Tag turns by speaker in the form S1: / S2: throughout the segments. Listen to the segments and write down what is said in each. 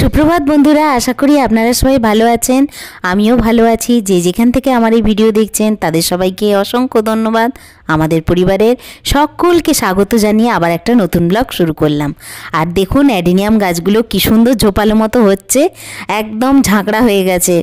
S1: সুপ্রভাত বন্ধুরা, আশা করি আপনারা সবাই ভালো আছেন। আমিও ভালো আছি। যে যেখান থেকে আমার এই ভিডিও দেখছেন তাদের সবাইকে অসংখ্য ধন্যবাদ। আমাদের পরিবারের সকলকে স্বাগত জানিয়ে আবার একটা নতুন ব্লগ শুরু করলাম। আর দেখুন অ্যাডেনিয়াম গাছগুলো কি সুন্দর ঝোপালো মতো হচ্ছে, একদম ঝাঁকড়া হয়ে গেছে।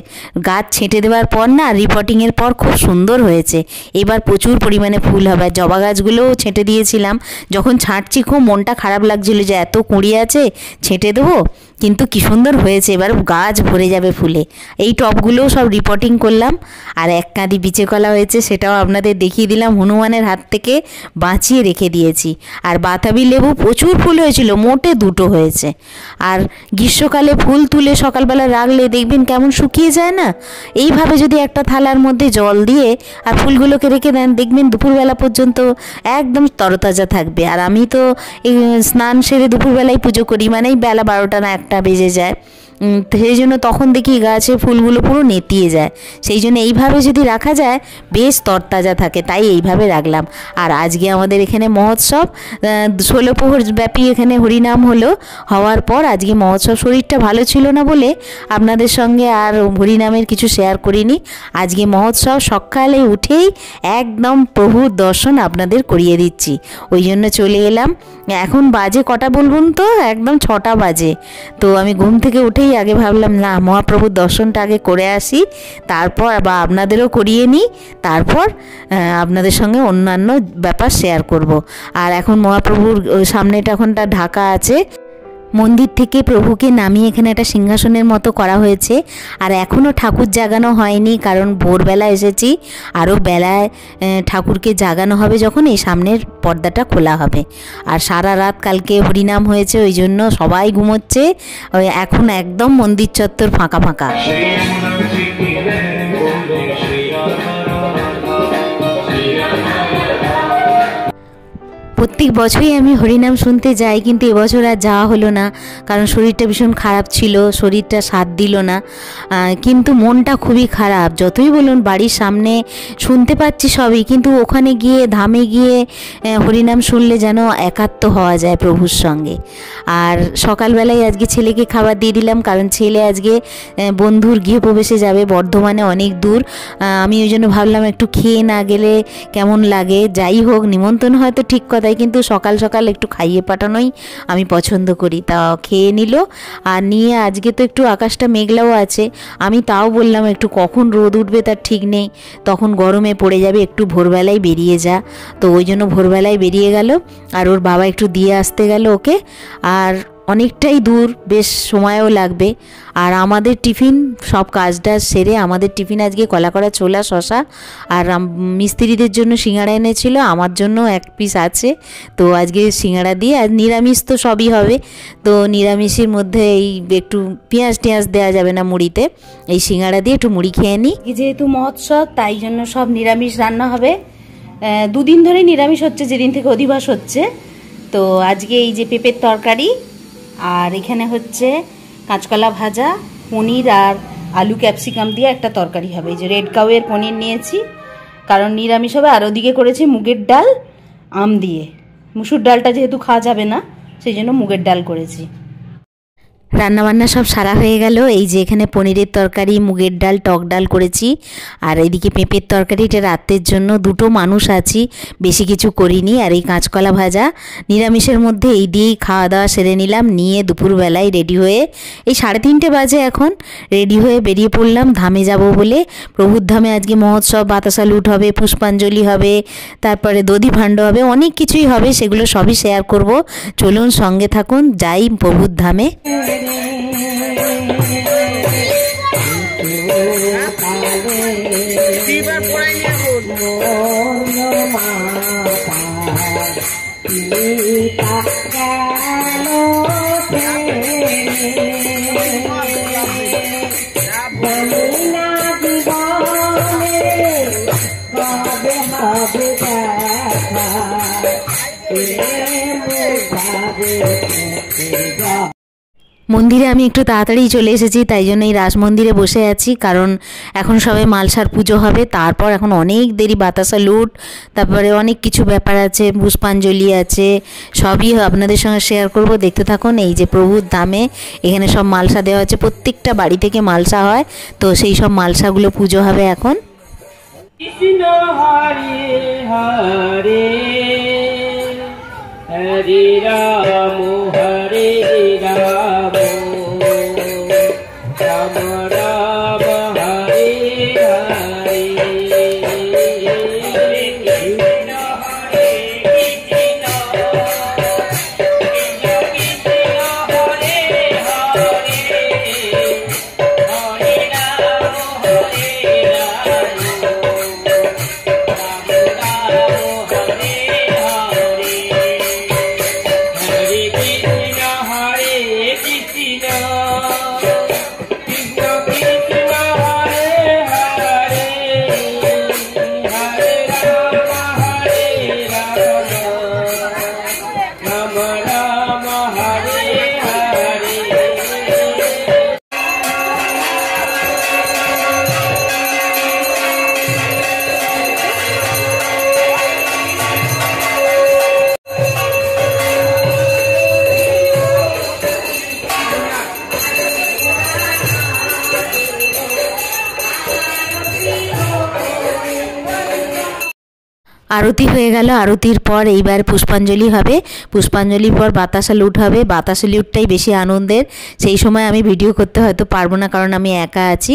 S1: গাছ ছেঁটে দেওয়ার পর না, রিপোর্টিংয়ের পর খুব সুন্দর হয়েছে। এবার প্রচুর পরিমাণে ফুল হবে। জবা গাছগুলোও ছেঁটে দিয়েছিলাম। যখন ছাঁটছি খুব মনটা খারাপ লাগছিল যে এত কুঁড়ি আছে, ছেঁটে দেবো, কিন্তু কি সুন্দর হয়েছে। এবার গাছ ভরে যাবে ফুলে। এই টবগুলোও সব রিপোর্টিং করলাম। আর এক কাঁদি বিচে কলা হয়েছে, সেটাও আপনাদের দেখিয়ে দিলাম। হনুমানের হাত থেকে বাঁচিয়ে রেখে দিয়েছি। আর বাতাবি লেবু প্রচুর ফুল হয়েছিল, মোটে 2টো হয়েছে। আর গ্রীষ্মকালে ফুল তুলে সকালবেলা রাখলে দেখবেন কেমন শুকিয়ে যায় না। এইভাবে যদি একটা থালার মধ্যে জল দিয়ে আর ফুলগুলোকে রেখে দেন, দেখবেন দুপুরবেলা পর্যন্ত একদম তরতাজা থাকবে। আর আমি তো এই স্নান সেরে দুপুরবেলায় পুজো করি, মানে বেলা 12টা না 1টা বেজে যায়। সেই জন্য তখন দেখি গাছে ফুলগুলো পুরো নেতিয়ে যায়। সেই জন্য এইভাবে যদি রাখা যায় বেশ তরতাজা থাকে, তাই এইভাবে রাখলাম। আর আজকে আমাদের এখানে মহোৎসব, 16 প্রহর ব্যাপী এখানে হরিনাম হওয়ার পর আজকে মহোৎসব। শরীরটা ভালো ছিল না বলে আপনাদের সঙ্গে আর হরিনামের কিছু শেয়ার করিনি। আজকে মহোৎসব, সকালে উঠেই একদম প্রভুর দর্শন আপনাদের করিয়ে দিচ্ছি। ওই জন্য চলে এলাম। এখন বাজে কটা বলুন তো? একদম 6টা বাজে। তো আমি ঘুম থেকে উঠেই আগে ভাবলাম না, মহাপ্রভুর দর্শনটা আগে করে আসি, তারপর বা আপনাদেরও করিয়ে নিই, তারপর আপনাদের সঙ্গে অন্যান্য ব্যাপার শেয়ার করব। আর এখন মহাপ্রভুর সামনেটা এখনটা ঢাকা আছে। মন্দির থেকে প্রভুকে নামিয়ে এখানে একটা সিংহাসনের মতো করা হয়েছে। আর এখনও ঠাকুর জাগানো হয়নি, কারণ ভোরবেলা এসেছি। আরও বেলায় ঠাকুরকে জাগানো হবে যখন এই সামনের পর্দাটা খোলা হবে। আর সারা রাত কালকে হরিনাম হয়েছে, ওই জন্য সবাই ঘুমোচ্ছে। এখন একদম মন্দির চত্বর ফাঁকা ফাঁকা। প্রত্যেক বছরই আমি হরিনাম শুনতে যাই, কিন্তু এবছর আর যাওয়া হলো না, কারণ শরীরটা ভীষণ খারাপ ছিল, শরীরটা সাথ দিল না। কিন্তু মনটা খুবই খারাপ। যতই বলুন বাড়ির সামনে শুনতে পাচ্ছি সবই, কিন্তু ওখানে গিয়ে ধামে গিয়ে হরিনাম শুনলে যেন একাত্ম হওয়া যায় প্রভুর সঙ্গে। আর সকালবেলায় আজকে ছেলেকে খাবার দিয়ে দিলাম, কারণ ছেলে আজকে বন্ধুর গৃহপ্রবেশে যাবে, বর্ধমানে অনেক দূর। আমি ওই জন্য ভাবলাম একটু খেয়ে না গেলে কেমন লাগে। যাই হোক, নিমন্ত্রণ হয়তো ঠিক কথা, কিন্তু সকাল সকাল একটু খাইয়ে পাঠানোই আমি পছন্দ করি। তা খেয়ে নিল। আর নিয়ে আজকে তো একটু আকাশটা মেঘলাও আছে। আমি তাও বললাম একটু কখন রোদ উঠবে তার ঠিক নেই, তখন গরমে পড়ে যাবে, একটু ভোরবেলায় বেরিয়ে যা। তো ওই জন্য ভোরবেলায় বেরিয়ে গেল। আর ওর বাবা একটু দিয়ে আসতে গেল ওকে। আর অনেকটাই দূর, বেশ সময়ও লাগবে। আর আমাদের টিফিন সব কাজটা সেরে, আমাদের টিফিন আজকে কলাকড়া ছোলা শশা, আর মিস্ত্রিদের জন্য সিঙ্গাড়া এনেছিল, আমার জন্য 1 পিস আছে। তো আজকে সিঙ্গাড়া দিয়ে, আর নিরামিষ তো সবই হবে। তো নিরামিষের মধ্যে এই একটু পেঁয়াজ টেঁয়াজ দেওয়া যাবে না মুড়িতে, এই সিঙ্গাড়া দিয়ে একটু মুড়ি খেয়ে নিই। যেহেতু মহোৎসব, তাই জন্য সব নিরামিষ রান্না হবে। 2 দিন ধরেই নিরামিষ হচ্ছে, যেদিন থেকে অধিবাস হচ্ছে। তো আজকে এই যে পেঁপের তরকারি, আর এখানে হচ্ছে কাঁচকলা ভাজা, পনির আর আলু ক্যাপসিকাম দিয়ে একটা তরকারি হবে। এই যে রেড কাউয়ের পনির নিয়েছি, কারণ নিরামিষ হবে। আর ওদিকে করেছি মুগের ডাল আম দিয়ে। মুসুর ডালটা যেহেতু খাওয়া যাবে না, সেই জন্য মুগের ডাল করেছি। রান্নাবান্না সব সারা হয়ে গেল। এই যে এখানে পনিরের তরকারি, মুগের ডাল, টক ডাল করেছি। আর এইদিকে পেঁপের তরকারি, এটা রাতের জন্য, 2টো মানুষ আছি, বেশি কিছু করিনি। আর এই কাঁচকলা ভাজা নিরামিষের মধ্যে, এই দিয়েই খাওয়া দাওয়া সেরে নিলাম। নিয়ে দুপুরবেলায় রেডি হয়ে, এই 3:30 বাজে এখন, রেডি হয়ে বেরিয়ে পড়লাম ধামে যাব বলে। প্রভুর ধামে আজকে মহোৎসব, বাতাসা লুট হবে, পুষ্পাঞ্জলি হবে, তারপরে দধি ভাণ্ড হবে, অনেক কিছুই হবে। সেগুলো সবই শেয়ার করব। চলুন সঙ্গে থাকুন, যাই প্রভুর ধামে। মন্দিরে আমি একটু তাড়াতাড়ি চলে এসেছি, তাই জন্য এই রাস মন্দিরে বসে আছি, কারণ এখন সবে মালসার পুজো হবে, তারপর এখন অনেক দেরি, বাতাসা লুট, তারপরে অনেক কিছু ব্যাপার আছে, পুষ্পাঞ্জলি আছে, সবই আপনাদের সঙ্গে শেয়ার করব, দেখতে থাকুন। এই যে প্রভুর ধামে এখানে সব মালসা দেওয়া আছে, প্রত্যেকটা বাড়ি থেকে মালসা হয়, তো সেই সব মালসাগুলো পুজো হবে এখন।
S2: কৃষ্ণ হরে হরে হরে রাম হরে রাম রাম রাম হরে হরে কৃষ্ণ হরে কৃষ্ণ কৃষ্ণ কৃষ্ণ হরে হরে হরে রাম হরে রাম
S1: আরতি হয়ে গেল, আরতির পর এইবার পুষ্পাঞ্জলি হবে, পুষ্পাঞ্জলির পর বাতাসা লুট হবে। বাতাসা লুটটাই বেশি আনন্দের, সেই সময় আমি ভিডিও করতে হয়তো পারবো না, কারণ আমি একা আছি।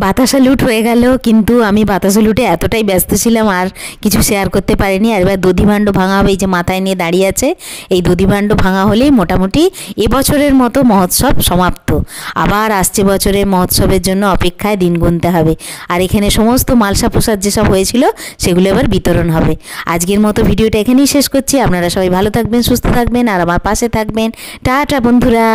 S1: বাতাসা লুট হয়ে গেল, কিন্তু আমি বাতাসা লুটে এতটাই ব্যস্ত ছিলাম আর কিছু শেয়ার করতে পারিনি। আর এবার দধিভাণ্ড ভাঙা হবে, এই যে মাথায় নিয়ে দাঁড়িয়ে আছে, এই দধিভাণ্ড ভাঙা হলেই মোটামুটি এবছরের মতো মহোৎসব সমাপ্ত। আবার আসছে বছরের মহোৎসবের জন্য অপেক্ষায় দিন গুনতে হবে। আর এখানে সমস্ত মালসা প্রসাদ যেসব হয়েছিল সেগুলো এবার বিতরণ হবে। আজকের মতো ভিডিওটা এখানেই শেষ করছি। আপনারা সবাই ভালো থাকবেন, সুস্থ থাকবেন আর আমার পাশে থাকবেন। টাটা বন্ধুরা।